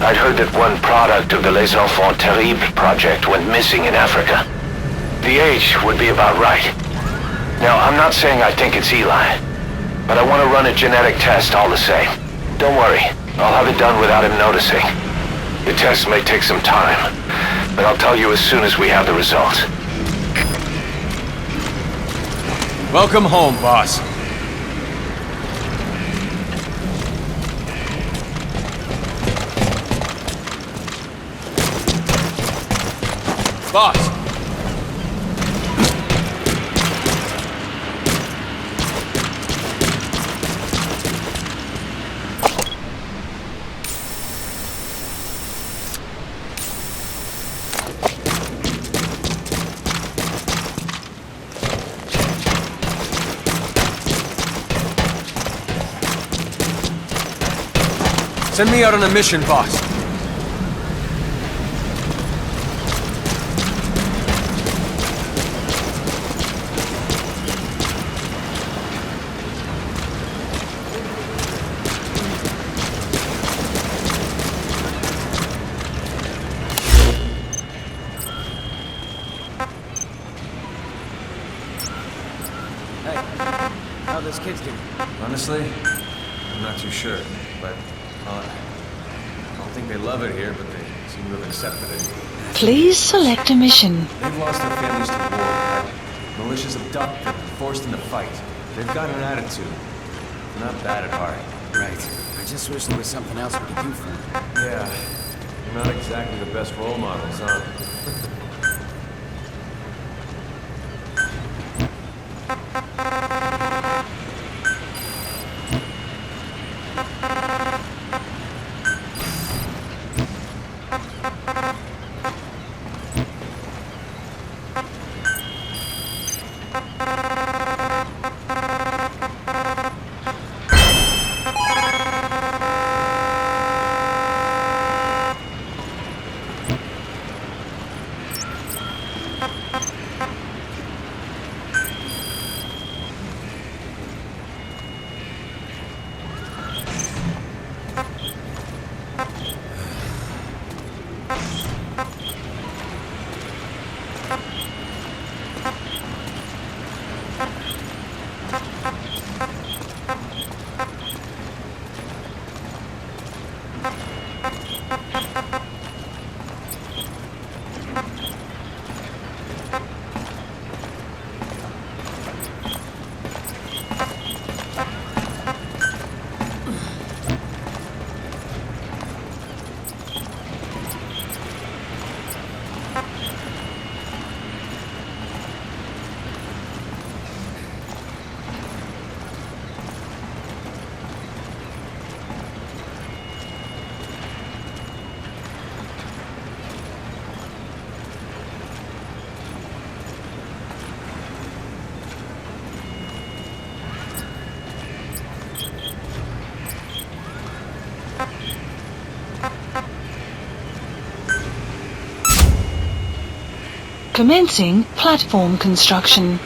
I'd heard that one product of the Les Enfants Terribles project went missing in Africa. The age would be about right. Now, I'm not saying I think it's Eli, but I want to run a genetic test all the same. Don't worry, I'll have it done without him noticing. The test may take some time, but I'll tell you as soon as we have the results. Welcome home, boss. Boss! Send me out on a mission, boss. Hey, how those kids doing? Honestly, I'm not too sure, but I don't think they love it here, but they seem to have accepted it. Please select a mission. They've lost their families to war, militias abduct them, forced into fight. They've got an attitude. They're not bad at heart. Right. I just wish there was something else we could do for them. Yeah, they're not exactly the best role models, huh? Commencing platform construction.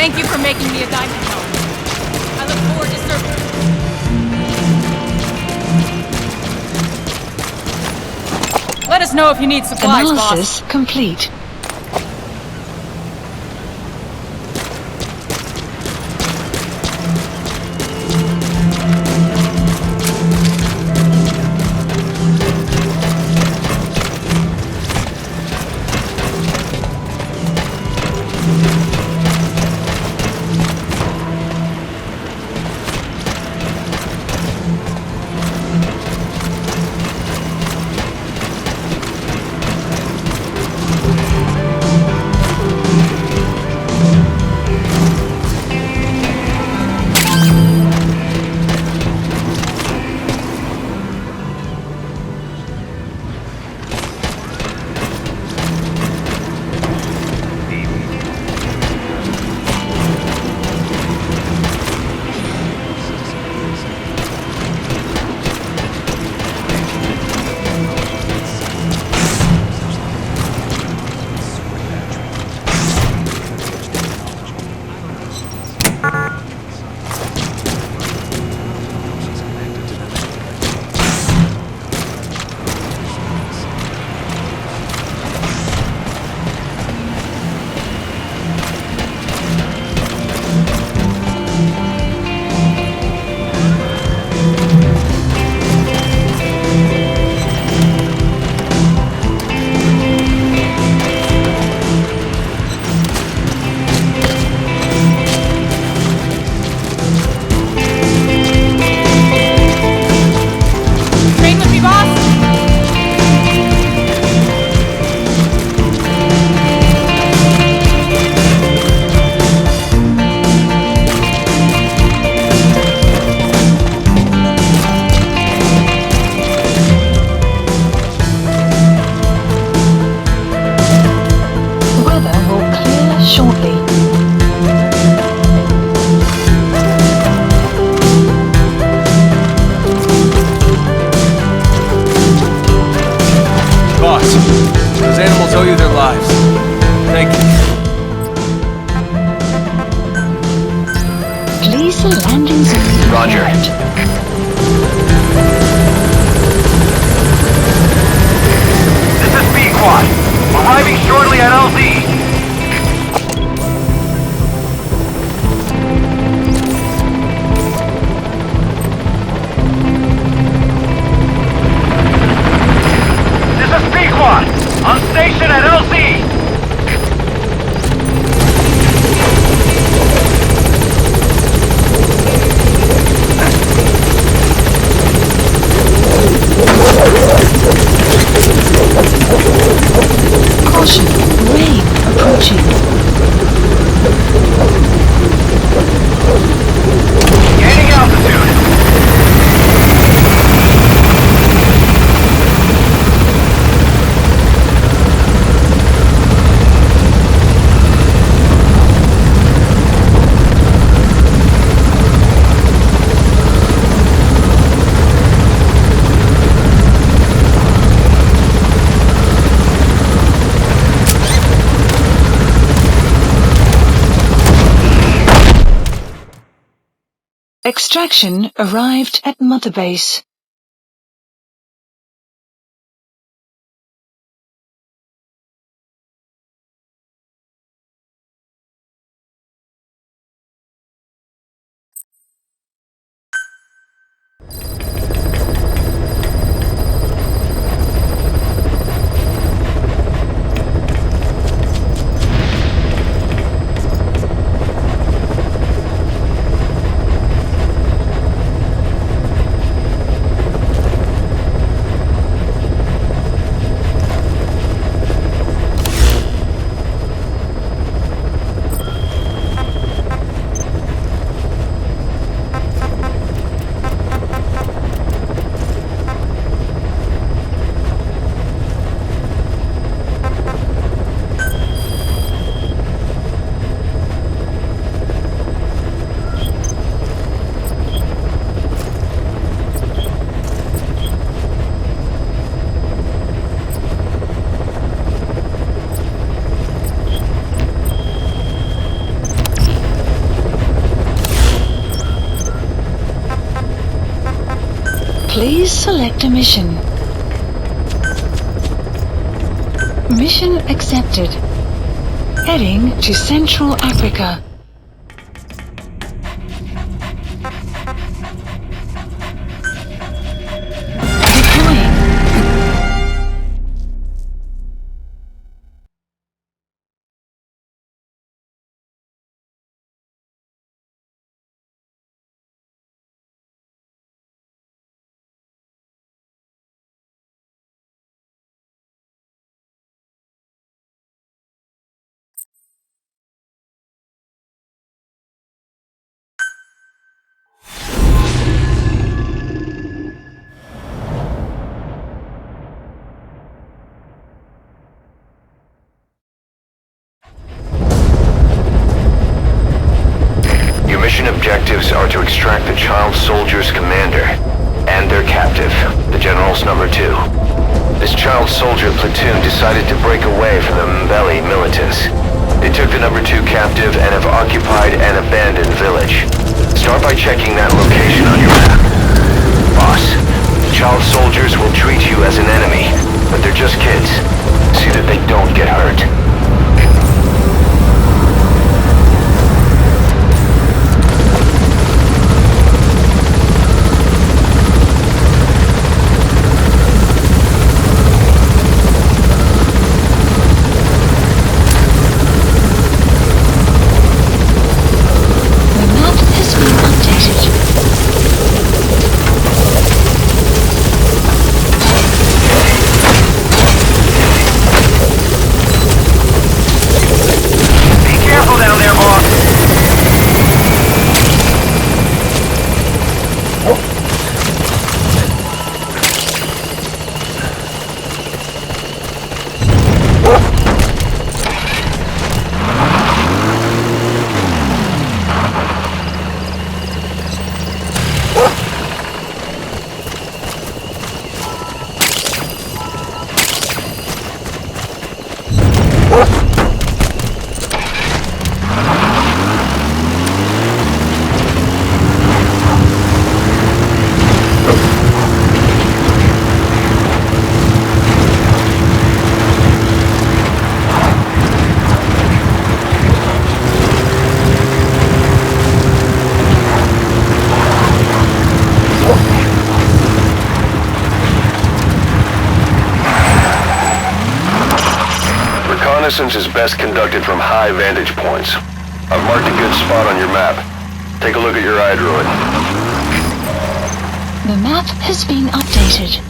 Thank you for making me a diamond help. I look forward to serving. Let us know if you need supplies, Analysis boss. complete. Train with me, boss? The weather will clear shortly. Boss, those animals owe you their lives. Thank you. Please the landing zone. Roger. This is B-Quad. Arriving shortly at LZ. This is B-Quad. On station at LZ. Caution, rain approaching. Gaining altitude. Extraction arrived at Mother Base. Please select a mission. Mission accepted. Heading to Central Africa. Deploying. Your mission objectives are to extract the child soldier's commander and their captive, the General's number 2. This child soldier platoon decided to break away from the Mbeli militants. They took the number 2 captive and have occupied an abandoned village. Start by checking that location on your map. Boss, the child soldiers will treat you as an enemy, but they're just kids. See that they don't get hurt. Reconnaissance is best conducted from high vantage points. I've marked a good spot on your map. Take a look at your iDroid. The map has been updated.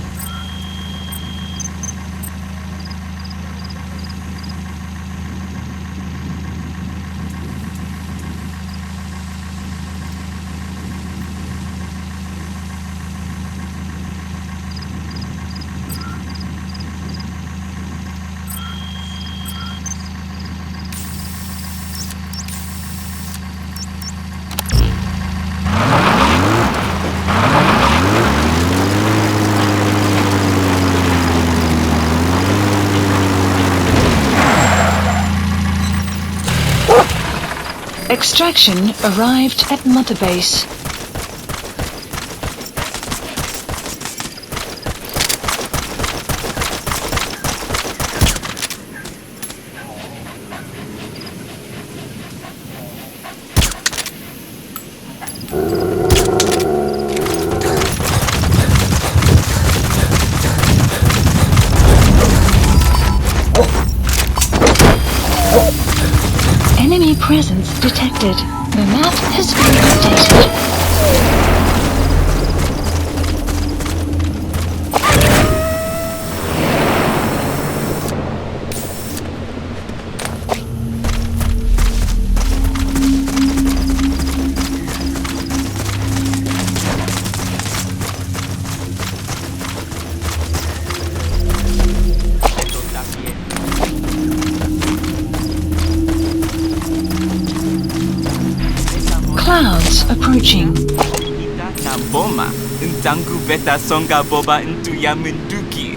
Extraction arrived at Mother Base. Enemy presence detected. The map has been updated. Clouds approaching. Na boma, ntangu beta songa boba into ya menduki.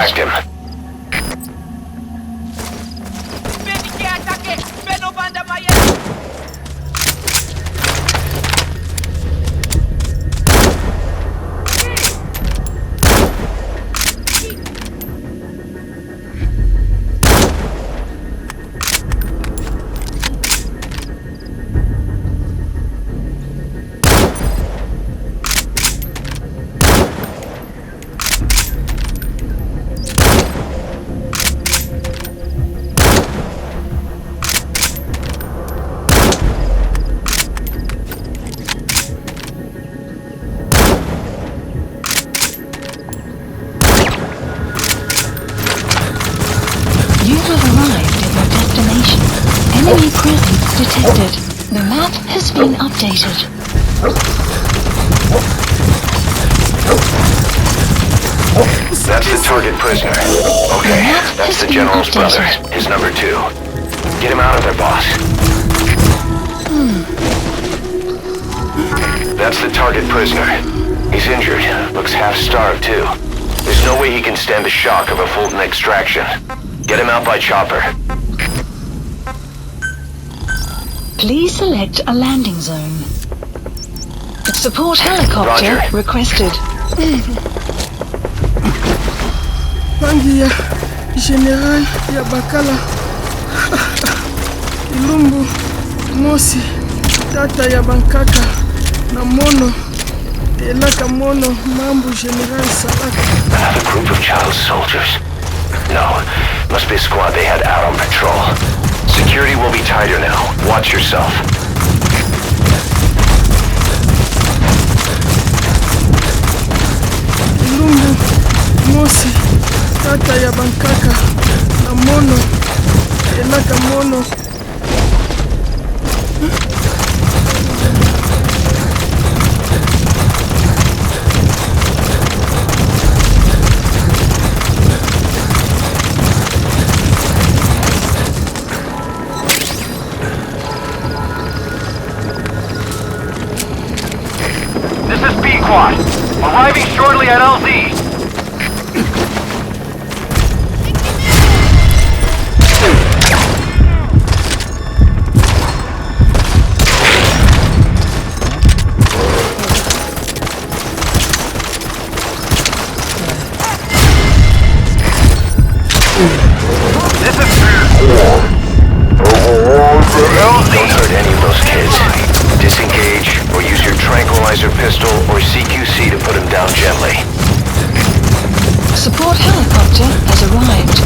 distract him. Enemy presence detected. The map has been updated. That's the target prisoner. Okay, that's the general's brother, his number 2. Get him out of there, boss. That's the target prisoner. He's injured. Looks half-starved, too. There's no way he can stand the shock of a Fulton extraction. Get him out by chopper. Please select a landing zone. Support helicopter Roger. requested. Rangi ya General ya Bakala Ilumbu Mosi Tata ya Bankaka na Mono Elaka Mono Mambu General Salaka. A group of child soldiers? No, must be a squad they had out on patrol. Security will be tighter now. Watch yourself. Ilumbu Mosi Tata ya Bankaka na Mono Elaka Mono. This is B-Quad. Arriving shortly at LZ. This is Don't hurt any of those kids. Disengage, or use your tranquilizer pistol or CQC to put him down gently. Support helicopter has arrived.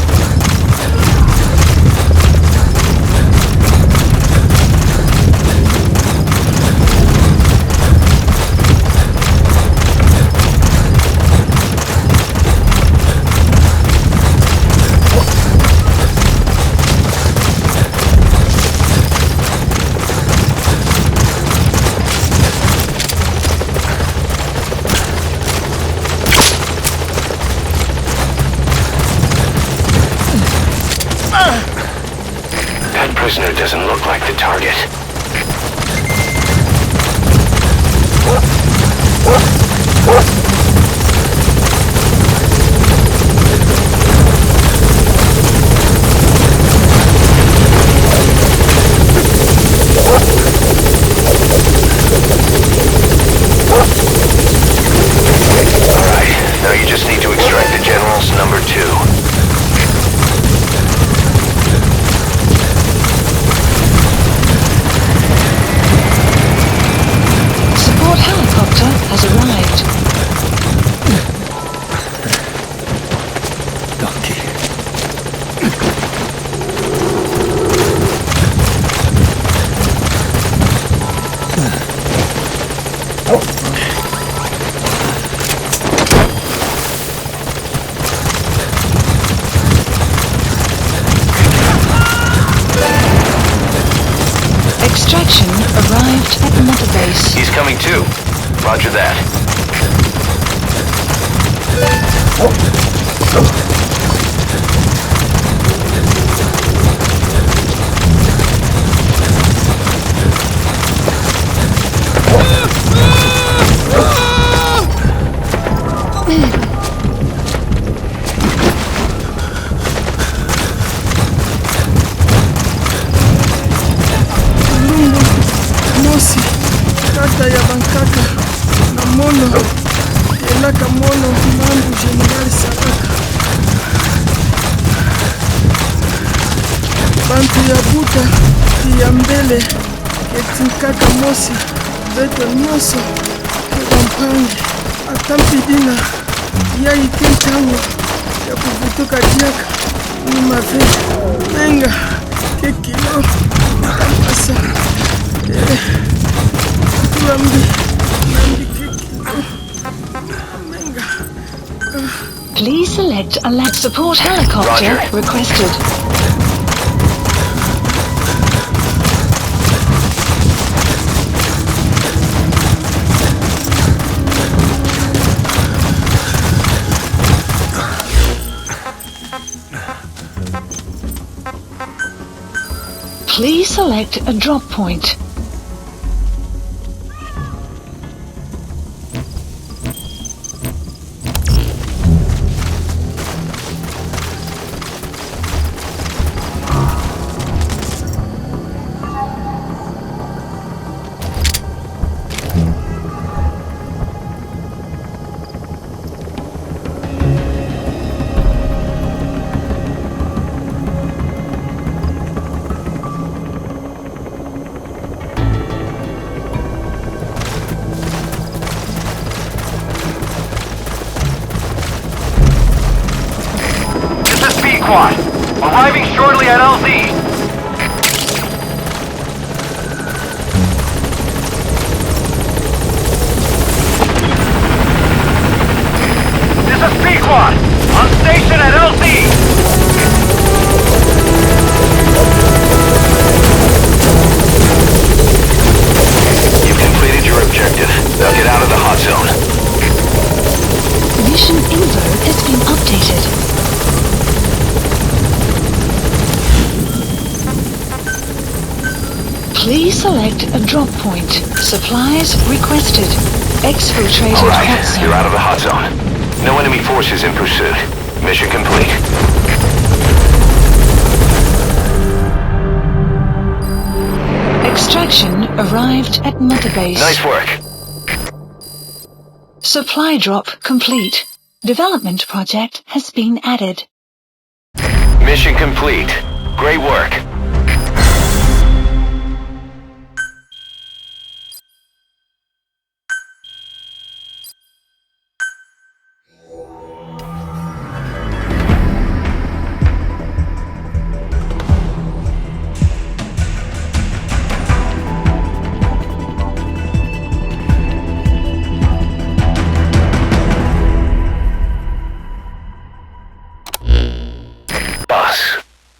Prisoner doesn't look like the target. Alright, now you just need to extract the general's number 2. Helicopter has arrived. Donkey. Extraction arrived at Mother Base. He's coming too. Roger that. bankaka na mono elaka mono mambu General Salaka. Bantu ya buta ya mbele etinkaka mosi beto nyonso ebampange atampidina ya ikentango ya kuvutuka diaka ni mave menga kekilo kampasa tuambi nambi kekilo menga. Please select a light support helicopter Roger. requested. Please select a drop point. Squad, arriving shortly at LZ. This is Squad, on station at LZ. You've completed your objective. Now get out of the hot zone. Mission info has been updated. Please select a drop point. Supplies requested. Exfiltrated All right, hot zone. you're out of the hot zone. No enemy forces in pursuit. Mission complete. Extraction arrived at Mother Base. Nice work. Supply drop complete. Development project has been added. Mission complete. Great work.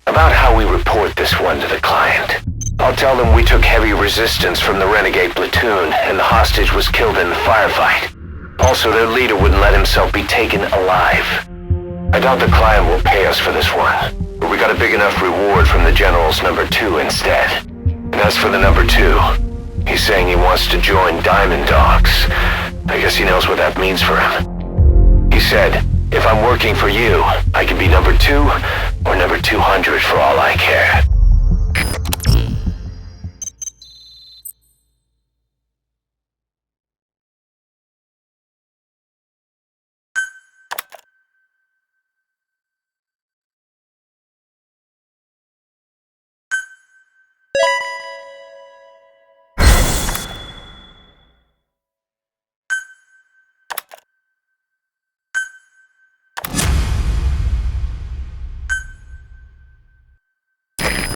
About how we report this one to the client. I'll tell them we took heavy resistance from the renegade platoon and the hostage was killed in the firefight. Also, their leader wouldn't let himself be taken alive. I doubt the client will pay us for this one, but we got a big enough reward from the general's number 2 instead. And as for the number 2, he's saying he wants to join Diamond Dogs. I guess he knows what that means for him. He said, if I'm working for you, I can be number 2 or number 200 for all I care.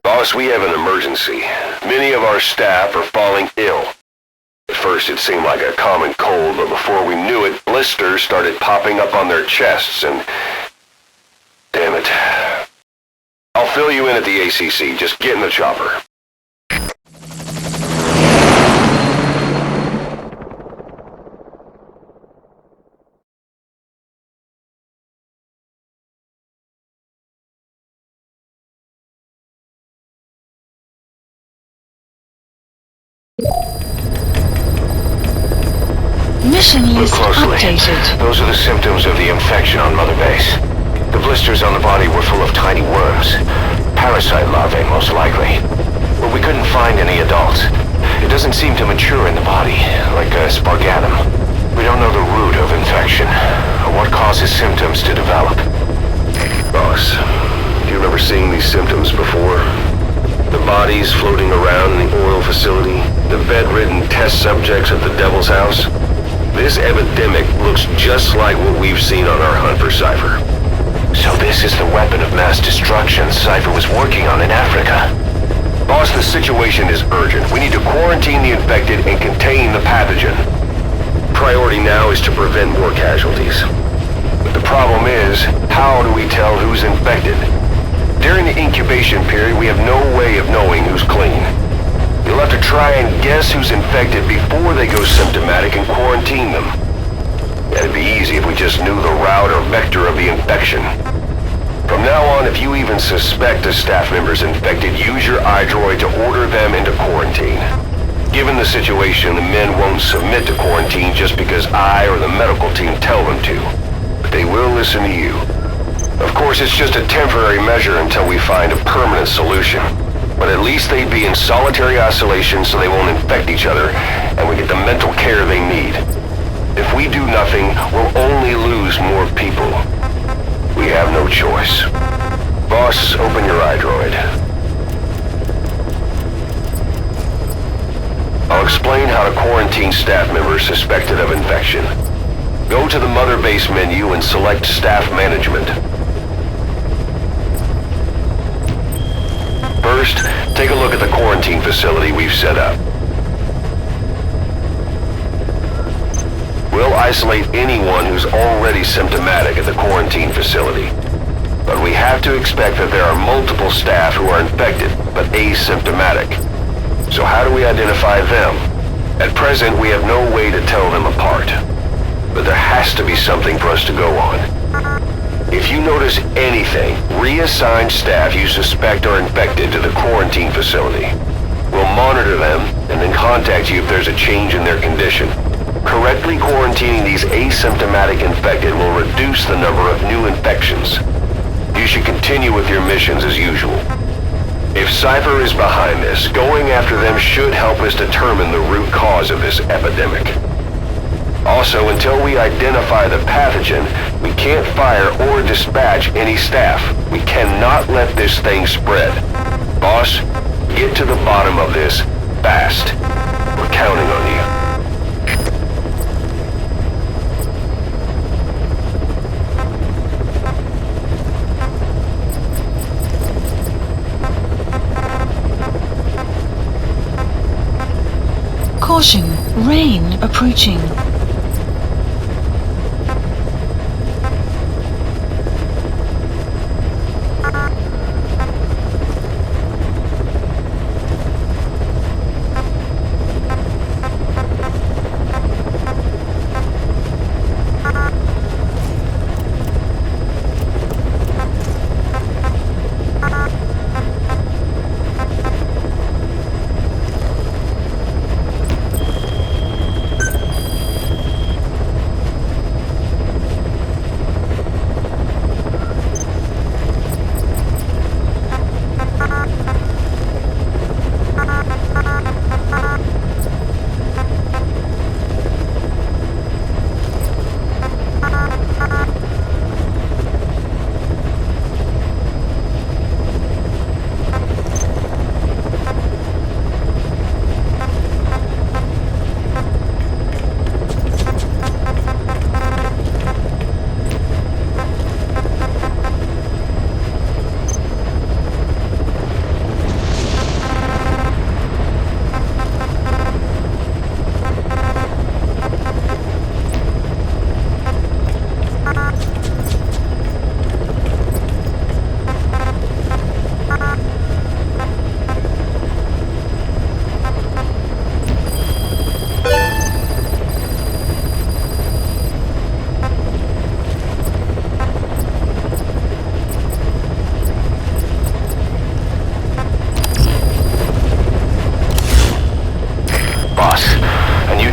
Boss, we have an emergency. Many of our staff are falling ill. At first it seemed like a common cold, but before we knew it, blisters started popping up on their chests and... Damn it. I'll fill you in at the ACC. Just get in the chopper. Mission Look list closely. updated. Those are the symptoms of the infection on Mother Base. The blisters on the body were full of tiny worms. Parasite larvae, most likely. But we couldn't find any adults. It doesn't seem to mature in the body, like a spargatum. We don't know the root of infection, or what causes symptoms to develop. Boss, do you remember seeing these symptoms before? The bodies floating around in the oil facility, the bedridden test subjects at the Devil's House. This epidemic looks just like what we've seen on our hunt for Cipher. So this is the weapon of mass destruction Cipher was working on in Africa. Boss, the situation is urgent. We need to quarantine the infected and contain the pathogen. Priority now is to prevent more casualties. But the problem is, how do we tell who's infected? During the incubation period, we have no way of knowing who's clean. You'll have to try and guess who's infected before they go symptomatic and quarantine them. It'd be easy if we just knew the route or vector of the infection. From now on, if you even suspect a staff member's infected, use your iDroid to order them into quarantine. Given the situation, the men won't submit to quarantine just because I or the medical team tell them to. But they will listen to you. Of course, it's just a temporary measure until we find a permanent solution. But at least they'd be in solitary isolation so they won't infect each other, and we get the mental care they need. If we do nothing, we'll only lose more people. We have no choice. Boss, open your iDroid. I'll explain how to quarantine staff members suspected of infection. Go to the Mother Base menu and select Staff Management. First, take a look at the quarantine facility we've set up. We'll isolate anyone who's already symptomatic at the quarantine facility. But we have to expect that there are multiple staff who are infected, but asymptomatic. So how do we identify them? At present, we have no way to tell them apart. But there has to be something for us to go on. If you notice anything, reassign staff you suspect are infected to the quarantine facility. We'll monitor them and then contact you if there's a change in their condition. Correctly quarantining these asymptomatic infected will reduce the number of new infections. You should continue with your missions as usual. If Cipher is behind this, going after them should help us determine the root cause of this epidemic. Also, until we identify the pathogen, we can't fire or dispatch any staff. We cannot let this thing spread. Boss, get to the bottom of this fast. We're counting on you. Caution, rain approaching.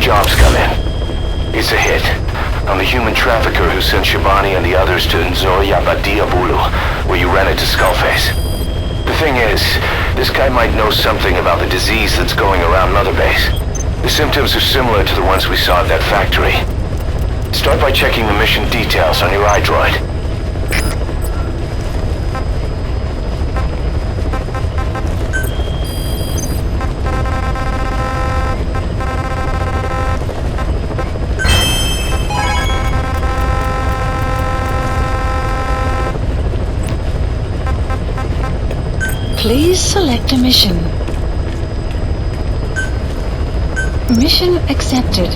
Job's come in. It's a hit. I'm the human trafficker who sent Shabani and the others to Nzoya Badia Bulu, where you ran into Skullface. The thing is, This guy might know something about the disease that's going around Mother Base. The symptoms are similar to the ones we saw at that factory. Start by checking the mission details on your iDroid. Please select a mission. Mission accepted.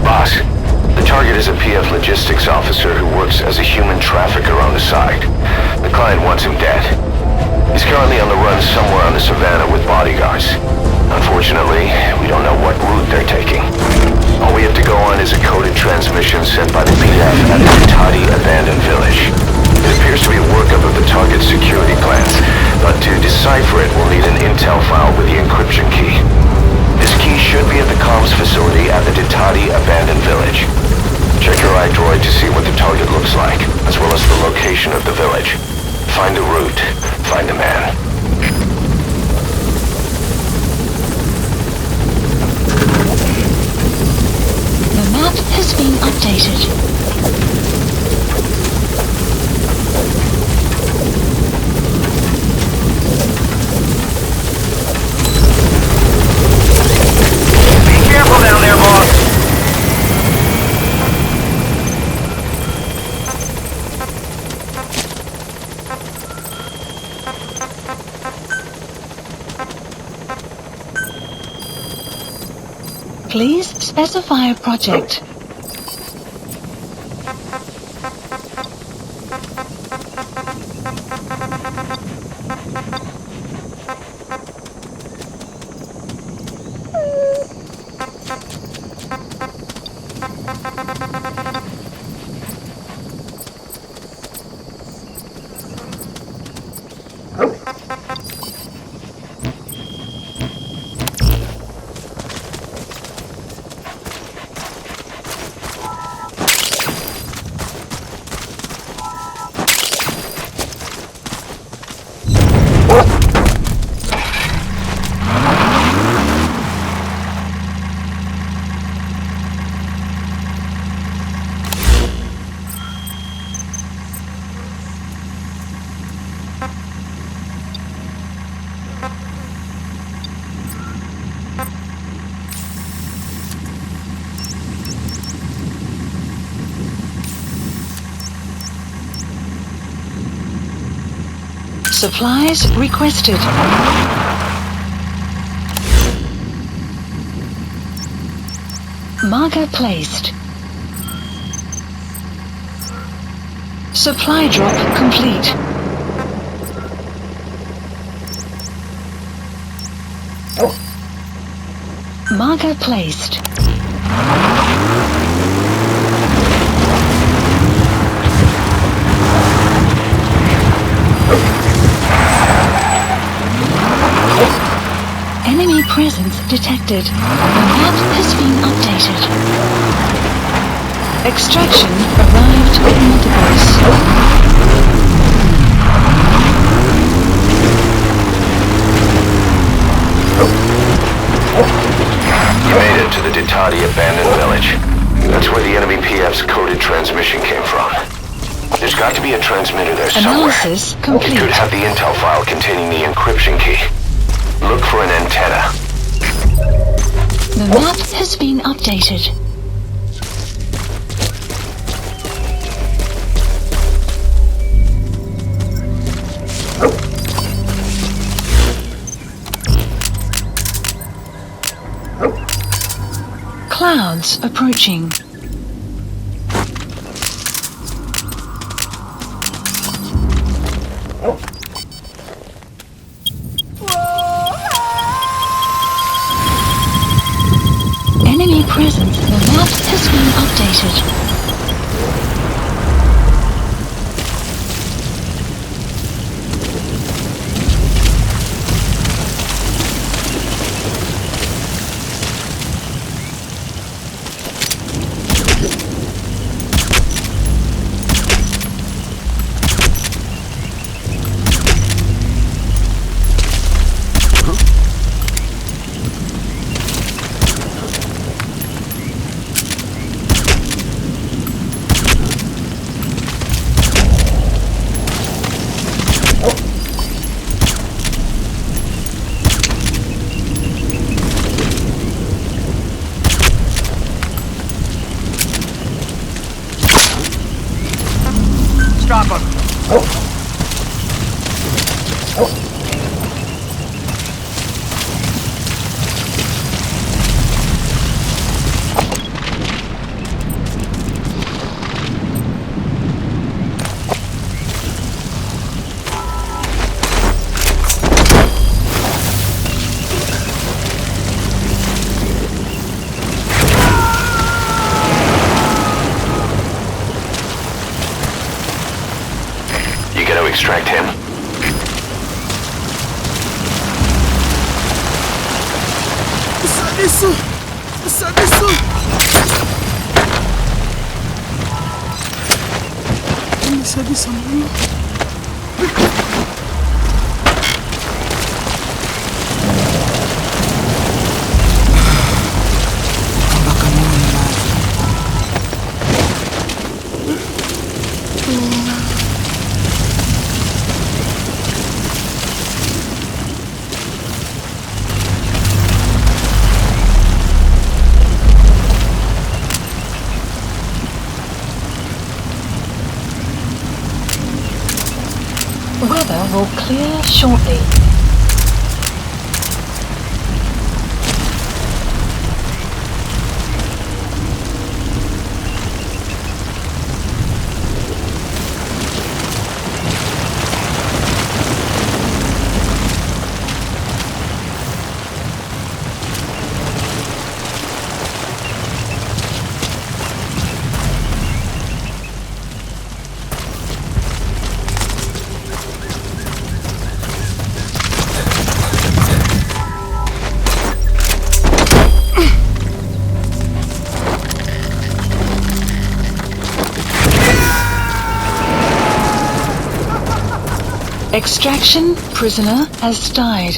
Boss, the target is a PF logistics officer who works as a human trafficker on the side. The client wants him dead. He's currently on the run somewhere on the savannah with bodyguards. Unfortunately, we don't know what route they're taking. All we have to go on is a coded transmission sent by the PF at the Tati abandoned village. It appears to be a workup of the target's security plans, but to decipher it, we'll need an intel file with the encryption key. This key should be at the comms facility at the Ditati abandoned village. Check your iDroid to see what the target looks like, as well as the location of the village. Find a route, find a man. The map has been updated. Please specify a project. Supplies requested. Marker placed. Supply drop complete. Marker placed. Enemy presence detected. The map has been updated. Extraction arrived at Mother Base. You made it to the Ditati abandoned village. That's where the enemy PF's coded transmission came from. There's got to be a transmitter there somewhere. Analysis complete. It could have the intel file containing the encryption key. Look for an antenna. The map has been updated. clouds approaching. Enemy presence. The map has been updated. Stop him! Extract him. Isso! Sabe isso? Sabe isso, mano? Weather will clear shortly. Extraction prisoner has died.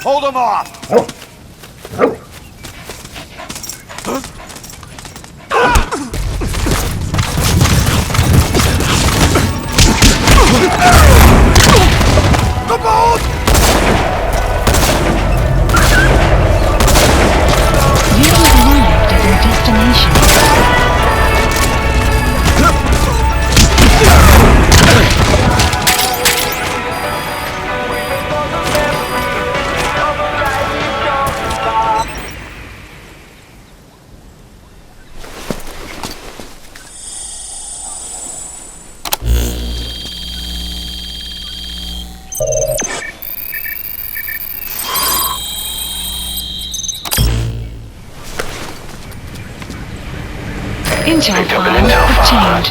Hold him off! The boat! You have arrived at your destination. Intel Picked up an file intel file. obtained.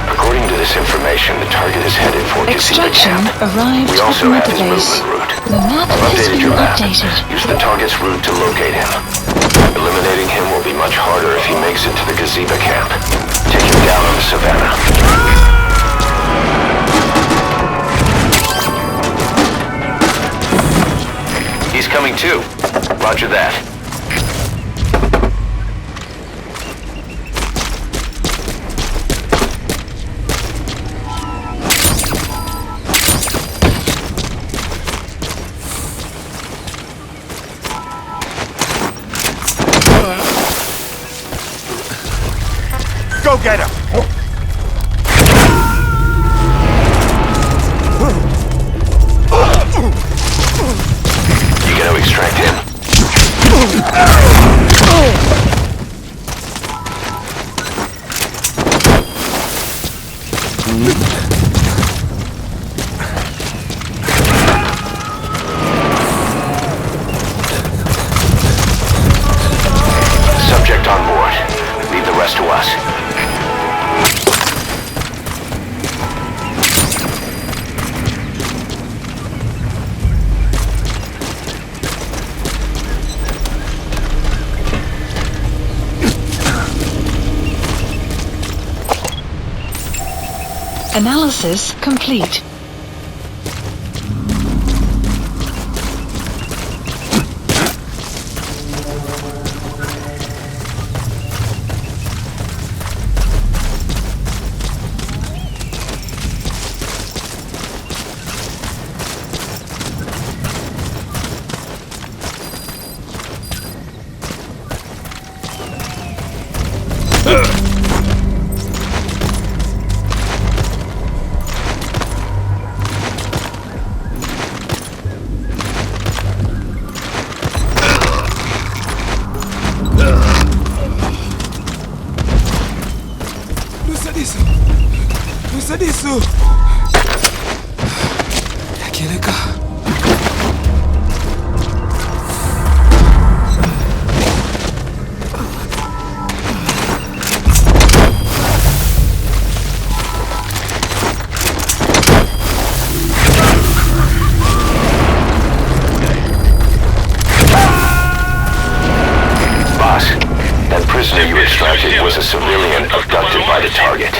According to this information, the target is headed for Cipher Extraction camp. arrived We at also have his Mother-Base. movement route. The map I've has updated been your map. updated. Use the target's route to locate him. Eliminating him will be much harder if he makes it to the Cipher camp. Take him down on the savannah. He's coming too. Roger that. Subject on board. Leave the rest to us. Analysis complete. Nusa disso! Aquele cá. Prisoner you extracted was a civilian abducted by the target.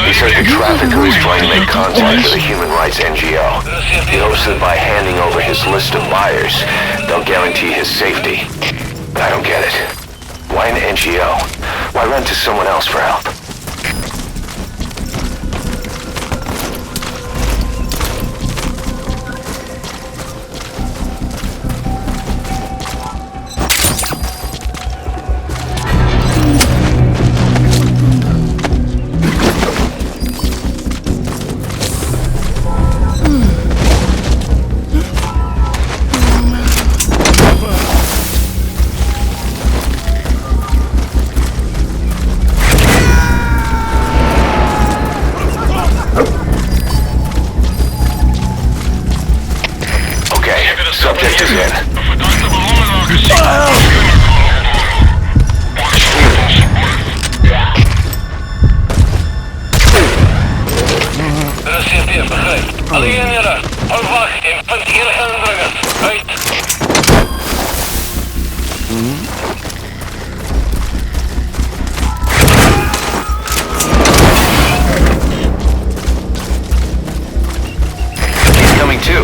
He says the trafficker is trying to make contact with a human rights NGO. He hopes that by handing over his list of buyers, they'll guarantee his safety. But I don't get it. Why an NGO? Why run to someone else for help? Subject is in. He's coming too.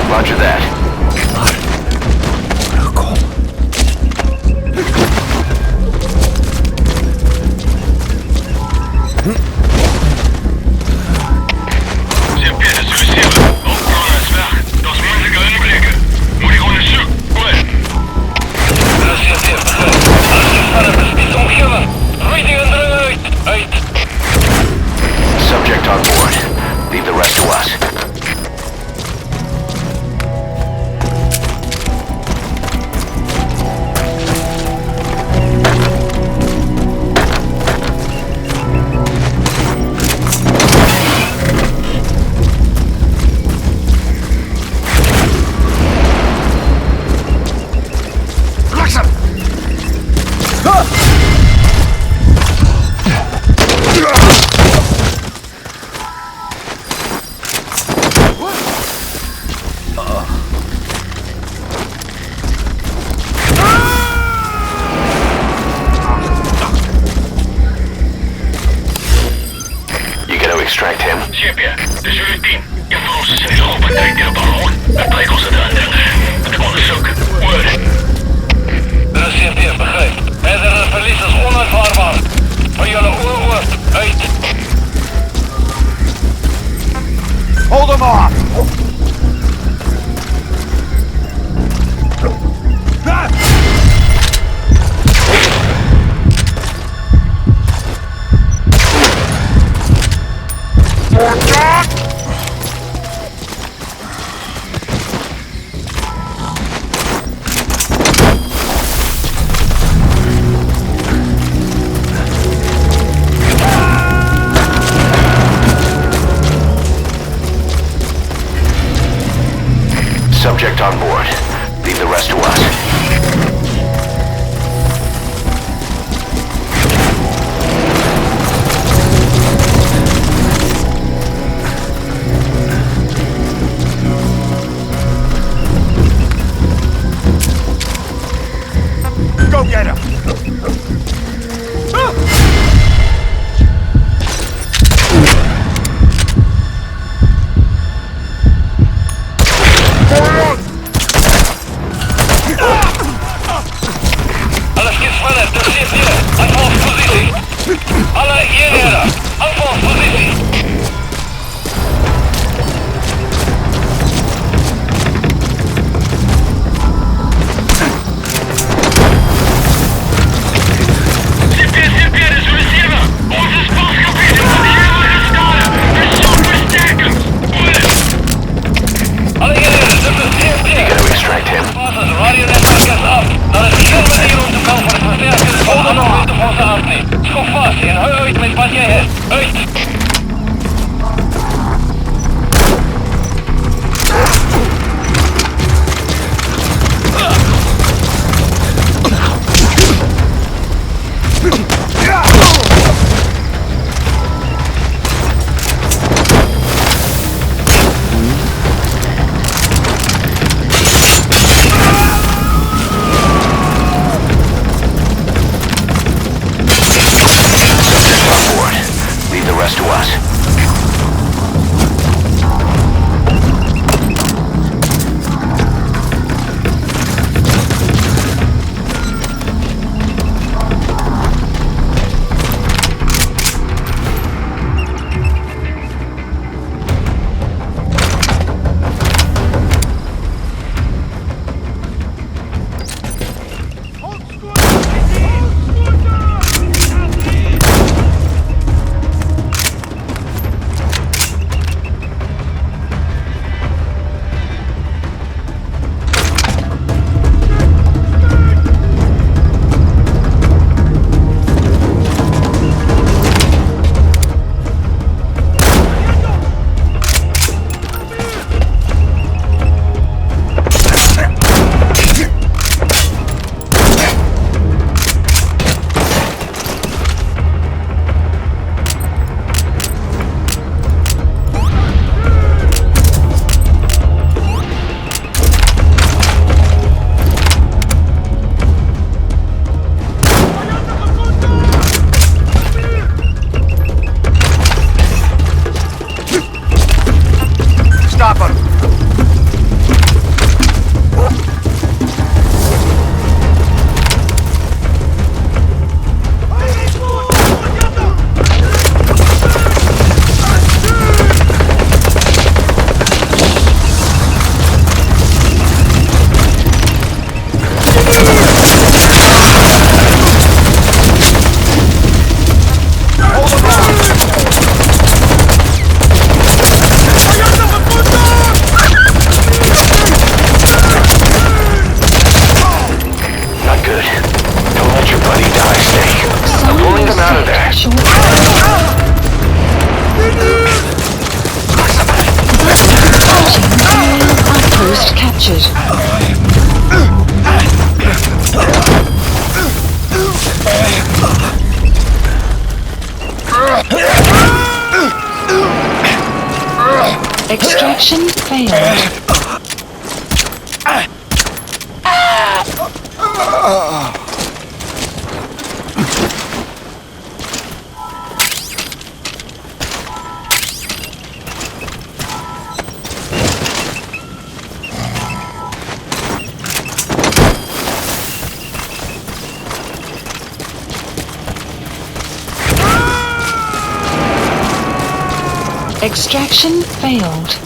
Roger that. Subject on board. Leave the rest to us. Extract him. Cipher, dit is routine. Je verlost is in Europa trekt in de ballon. Het blijkt ons het aandringen. Het onderzoek. Word. Cipher, begrijp. Verdere verlies is onuitvaarbaar. Van jullie oor uit. Hold him off! subject on board. Leave the rest to us. Go get him! Alles geht verletzt, das steht hier. Anfangspositie. Alle hierher. Anfangspositie. Extraction failed. Extraction failed.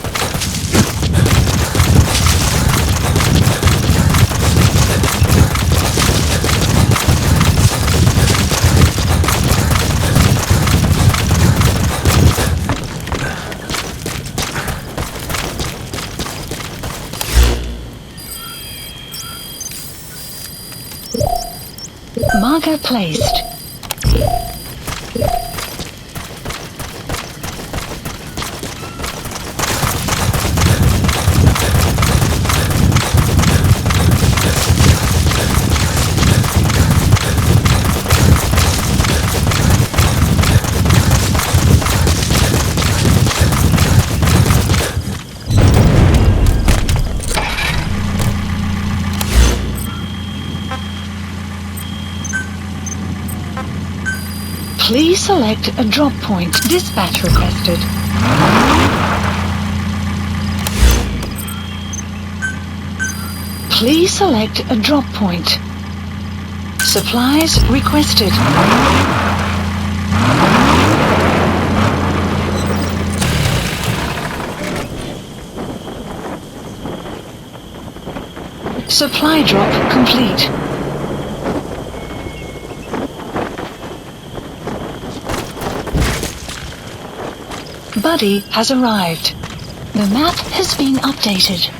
Marker placed. Please select a drop point. Dispatch requested. Please select a drop point. Supplies requested. Supply drop complete. Buddy has arrived. The map has been updated.